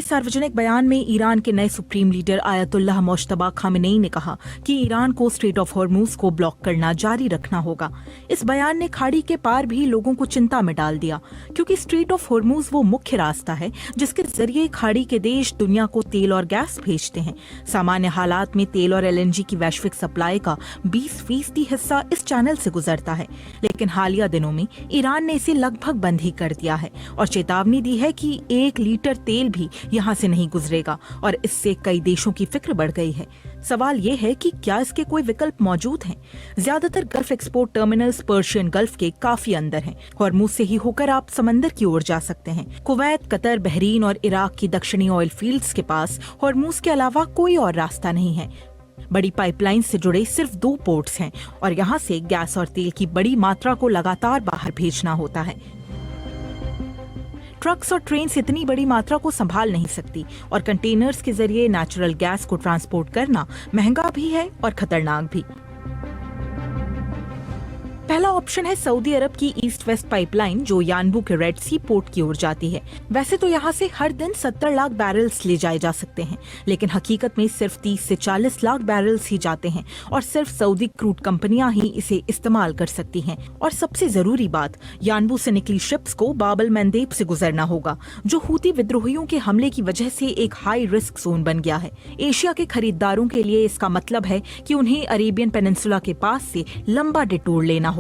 सार्वजनिक बयान में ईरान के नए supreme leader Ayatollah Mojtaba Khamenei ने कहा कि ईरान को स्ट्रेट ऑफ हॉर्मूज को ब्लॉक करना जारी रखना होगा। इस बयान ने खाड़ी के पार भी लोगों को चिंता में डाल दिया, क्योंकि स्ट्रेट ऑफ हॉर्मूज वो मुख्य रास्ता है जिसके जरिए खाड़ी के देश दुनिया को तेल और गैस भेजते हैं। सामान्य हालात में तेल और LNG की वैश्विक सप्लाई का 20% हिस्सा इस चैनल से गुजरता है, लेकिन हालिया दिनों में ईरान ने इसे लगभग बंद ही कर दिया है और चेतावनी दी है कि 1 लीटर तेल भी यहाँ से नहीं गुजरेगा, और इससे कई देशों की फिक्र बढ़ गई है। सवाल ये है कि क्या इसके कोई विकल्प मौजूद हैं? ज्यादातर gulf export terminals Persian gulf के काफी अंदर हैं। हॉर्मूज से ही होकर आप समंदर की ओर जा सकते हैं। कुवैत, कतर, बहरीन और इराक की दक्षिणी ऑयल फील्ड्स के पास हॉर्मूज के अलावा कोई और रास्ता नहीं है। बड़ी पाइपलाइन से जुड़े सिर्फ 2 पोर्ट्स हैं और यहाँ से गैस और तेल की बड़ी मात्रा को लगातार बाहर भेजना होता है। ट्रक्स और ट्रेन्स इतनी बड़ी मात्रा को संभाल नहीं सकती और कंटेनर्स के जरिए नेचुरल गैस को ट्रांसपोर्ट करना महंगा भी है और खतरनाक भी। पहला ऑप्शन है सऊदी अरब की ईस्ट वेस्ट पाइपलाइन, जो यानबू के रेड सी पोर्ट की ओर जाती है। वैसे तो यहाँ से हर दिन 70 लाख बैरल्स ले जाए जा सकते हैं, लेकिन हकीकत में सिर्फ 30 से 40 लाख बैरल्स ही जाते हैं और सिर्फ सऊदी क्रूड कंपनियां ही इसे इस्तेमाल कर सकती हैं। और सबसे जरूरी बात, यानबू से निकली शिप्स को बाब अल मंदेब से गुजरना होगा, जो हूती विद्रोहियों के हमले की वजह से एक हाई रिस्क जोन बन गया है। एशिया के खरीदारों के लिए इसका मतलब है कि उन्हें अरेबियन पेनिनसुला के पास से लंबा डिटूर लेना होगा।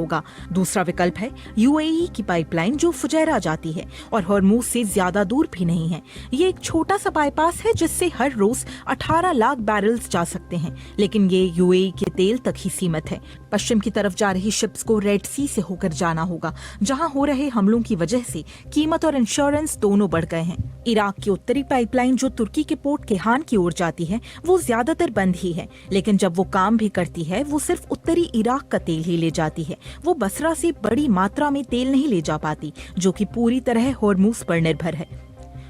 दूसरा विकल्प है UAE की पाइपलाइन, जो फुजैरा जाती है और हॉर्मूज से ज्यादा दूर भी नहीं है। ये एक छोटा सा बाईपास है जिससे हर रोज 18 लाख बैरल्स जा सकते हैं, लेकिन ये UAE के तेल तक ही सीमित है। पश्चिम की तरफ जा रही शिप्स को रेड सी से होकर जाना होगा, जहां हो रहे हमलों की वजह से कीमत और इंश्योरेंस दोनों बढ़ गए हैं। इराक की उत्तरी पाइपलाइन, जो तुर्की के पोर्ट केहान की ओर जाती है, वो ज्यादातर बंद ही है, लेकिन जब वो काम भी करती है वो सिर्फ उत्तरी इराक का तेल ही ले जाती है। वो बसरा से बड़ी मात्रा में तेल नहीं ले जा पाती, जो कि पूरी तरह हॉर्मूज पर निर्भर है।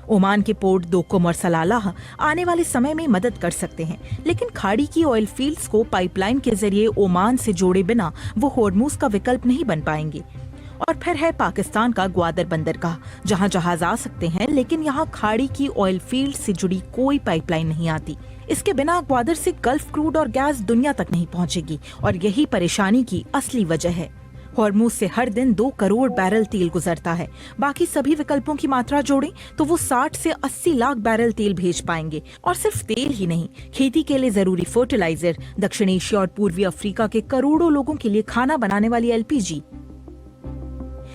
ओमान के पोर्ट दोकुम और सलालाह आने वाले समय में मदद कर सकते हैं, लेकिन खाड़ी की ऑयल फील्ड्स को पाइपलाइन के जरिए ओमान से जोड़े बिना वो हॉर्मूज का विकल्प नहीं बन पाएंगे। और फिर है पाकिस्तान का ग्वादर बंदरगाह, जहां जहाज आ सकते हैं, लेकिन यहाँ खाड़ी की ऑयल फील्ड से जुड़ी कोई पाइपलाइन नहीं आती। इसके बिना ग्वादर से गल्फ क्रूड और गैस दुनिया तक नहीं पहुंचेगी और यही परेशानी की असली वजह है। हॉर्मूज से हर दिन 2 करोड़ बैरल तेल गुजरता है। बाकी सभी विकल्पों की मात्रा जोड़ें तो वो 60 से 80 लाख बैरल तेल भेज पाएंगे। और सिर्फ तेल ही नहीं, खेती के लिए जरूरी फर्टिलाइजर, दक्षिण एशिया और पूर्वी अफ्रीका के करोड़ों लोगों के लिए खाना बनाने वाली LPG,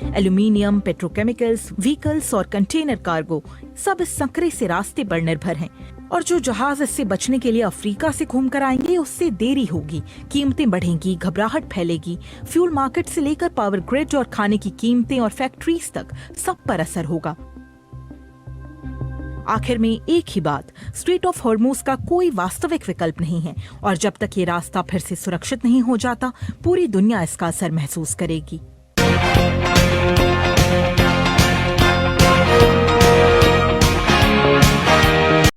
एल्यूमिनियम, पेट्रोकेमिकल्स, व्हीकल्स और कंटेनर कार्गो सब इस संकरे से रास्ते पर निर्भर हैं। और जो जहाज इससे बचने के लिए अफ्रीका से घूमकर आएंगे, उससे देरी होगी, कीमतें बढ़ेंगी, घबराहट फैलेगी। फ्यूल मार्केट से लेकर पावर ग्रिड और खाने की कीमतें और फैक्ट्रीज तक सब पर असर होगा। आखिर में एक ही बात, स्ट्रेट ऑफ हॉर्मूज का कोई वास्तविक विकल्प नहीं है और जब तक ये रास्ता फिर से सुरक्षित नहीं हो जाता, पूरी दुनिया इसका असर महसूस करेगी।